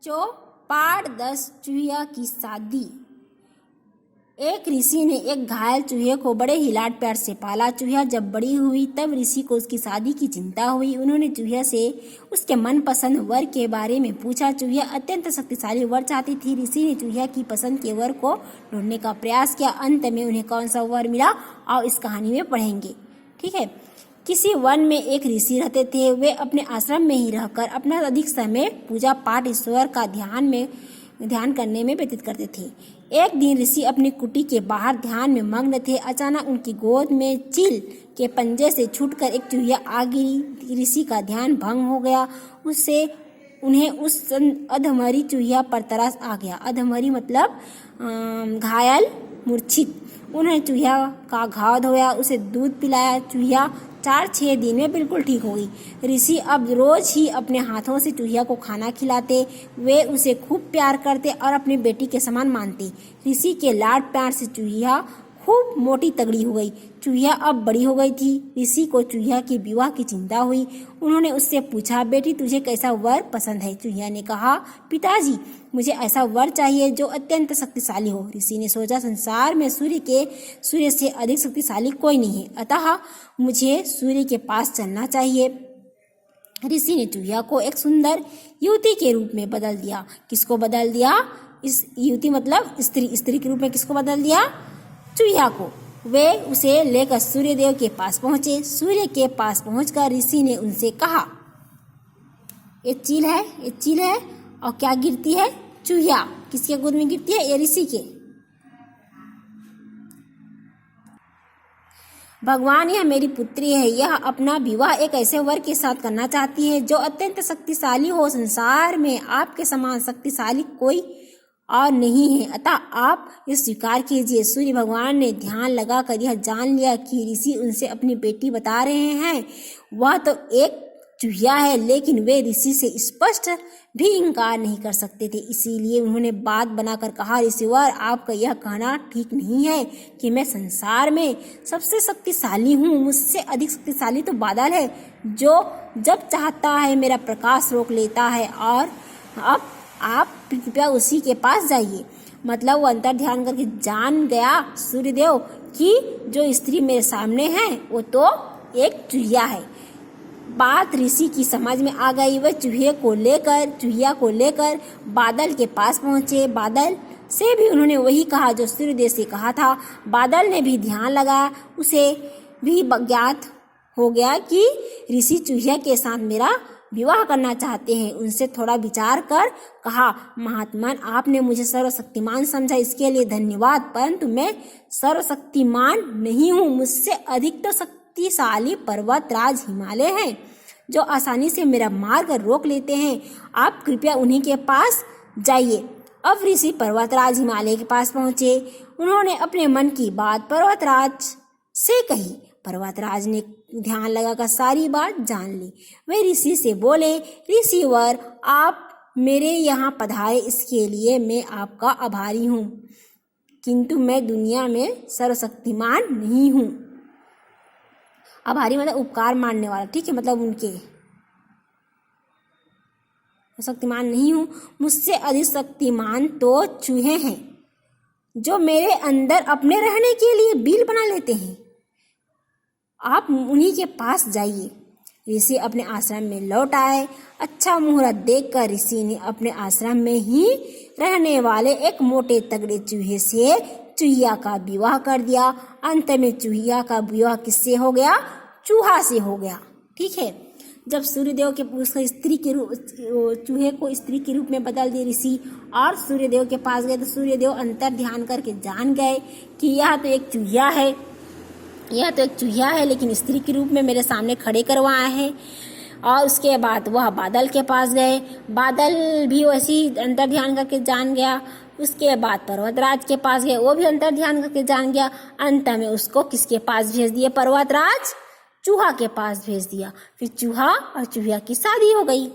बच्चों, पाठ 10 चूहिया की शादी। एक ऋषि ने एक घायल चूहे को बड़े ही लाड प्यार से पाला। चूहिया जब बड़ी हुई तब ऋषि को उसकी शादी की चिंता हुई। उन्होंने चूहिया से उसके मनपसंद वर के बारे में पूछा। चूहिया अत्यंत शक्तिशाली वर चाहती थी। ऋषि ने चूहिया की पसंद के वर को ढूंढने का प्रयास किया। अंत में उन्हें कौन सा वर मिला और इस कहानी में पढ़ेंगे। ठीक है। किसी वन में एक ऋषि रहते थे। वे अपने आश्रम में ही रहकर अपना अधिक समय पूजा पाठ, ईश्वर का ध्यान करने में व्यतीत करते थे। एक दिन ऋषि अपनी कुटी के बाहर ध्यान में मग्न थे। अचानक उनकी गोद में चील के पंजे से छूटकर एक चूहिया आ गिरी। ऋषि का ध्यान भंग हो गया। उन्हें उस अधमरी चूहिया पर तरस आ गया। अधमरी मतलब घायल, मूर्छित। उन्होंने चूहिया का घाव धोया, उसे दूध पिलाया। चूहिया 4-6 दिन में बिल्कुल ठीक हो गई। ऋषि अब रोज ही अपने हाथों से चूहिया को खाना खिलाते। वे उसे खूब प्यार करते और अपनी बेटी के समान मानते। ऋषि के लाड प्यार से चूहिया खूब मोटी तगड़ी हो गई। चूहिया अब बड़ी हो गई थी। ऋषि को चूहिया के विवाह की चिंता हुई। उन्होंने उससे पूछा, बेटी तुझे कैसा वर पसंद है? चूहिया ने कहा, पिताजी मुझे ऐसा वर चाहिए जो अत्यंत शक्तिशाली हो। ऋषि ने सोचा, संसार में सूर्य से अधिक शक्तिशाली कोई नहीं है, अतः मुझे सूर्य के पास चलना चाहिए। ऋषि ने चूहिया को एक सुंदर युवती के रूप में बदल दिया। किसको बदल दिया? इस युवती मतलब स्त्री के रूप में किसको बदल दिया? चूहिया को। वे उसे लेकर सूर्यदेव के पास पहुंचे। सूर्य के पास पहुंचकर ऋषि ने उनसे कहा, ये चील है और क्या गिरती है? चूहिया। किसके गोद में गिरती है? ये ऋषि के। भगवान, यह मेरी पुत्री है। यह अपना विवाह एक ऐसे वर के साथ करना चाहती है जो अत्यंत शक्तिशाली हो। संसार में आपके समान शक्तिशाली कोई और नहीं है, अतः आप ये स्वीकार कीजिए। सूर्य भगवान ने ध्यान लगाकर यह जान लिया कि ऋषि उनसे अपनी बेटी बता रहे हैं। वह तो एक चूहिया है, लेकिन वे ऋषि से स्पष्ट भी इनकार नहीं कर सकते थे। इसीलिए उन्होंने बात बनाकर कहा, ऋषिवर, आपका यह कहना ठीक नहीं है कि मैं संसार में सबसे शक्तिशाली हूँ। मुझसे अधिक शक्तिशाली तो बादल है, जो जब चाहता है मेरा प्रकाश रोक लेता है। और अब आप कृपया उसी के पास जाइए। मतलब वो अंतर ध्यान करके जान गया सूर्यदेव कि जो स्त्री मेरे सामने है वो तो एक चूहिया है। बात ऋषि की समझ में आ गई। वह चूहिया को लेकर बादल के पास पहुंचे। बादल से भी उन्होंने वही कहा जो सूर्यदेव से कहा था। बादल ने भी ध्यान लगाया। उसे भी ज्ञात हो गया कि ऋषि चूहिया के साथ मेरा विवाह करना चाहते हैं। उनसे थोड़ा विचार कर कहा, महात्मन, आपने मुझे सर्वशक्तिमान समझा, इसके लिए धन्यवाद, परंतु मैं सर्वशक्तिमान नहीं हूँ। मुझसे अधिक तो शक्तिशाली पर्वतराज हिमालय हैं, जो आसानी से मेरा मार्ग रोक लेते हैं। आप कृपया उन्हीं के पास जाइए। अब ऋषि पर्वतराज हिमालय के पास पहुंचे। उन्होंने अपने मन की बात पर्वतराज से कही। पर्वतराज ने ध्यान लगाकर सारी बात जान ली। वे ऋषि से बोले, ऋषिवर, आप मेरे यहाँ पधारे, इसके लिए मैं आपका आभारी हूँ, किंतु मैं दुनिया में सर्वशक्तिमान नहीं हूँ। आभारी मतलब उपकार मानने वाला। ठीक है, मतलब उनके शक्तिमान नहीं हूँ। मुझसे अधिक शक्तिमान तो चूहे हैं, जो मेरे अंदर अपने रहने के लिए बिल बना लेते हैं। आप उन्हीं के पास जाइए। ऋषि अपने आश्रम में लौट आए। अच्छा मुहूर्त देखकर ऋषि ने अपने आश्रम में ही रहने वाले एक मोटे तगड़े चूहे से चूहिया का विवाह कर दिया। अंत में चूहिया का विवाह किससे हो गया? चूहा से हो गया। ठीक है। जब सूर्यदेव के चूहे को स्त्री के रूप में बदल दिए ऋषि और सूर्यदेव के पास गए, तो सूर्यदेव अंतर ध्यान करके जान गए कि यह तो एक चूहिया है, लेकिन स्त्री के रूप में मेरे सामने खड़े करवाया है। और उसके बाद वह बादल के पास गए। बादल भी वैसे ही अंतर ध्यान करके जान गया। उसके बाद पर्वतराज के पास गए, वो भी अंतर ध्यान करके जान गया। अंत में उसको किसके पास भेज दिए? पर्वतराज चूहा के पास भेज दिया। फिर चूहा और चूहिया की शादी हो गई।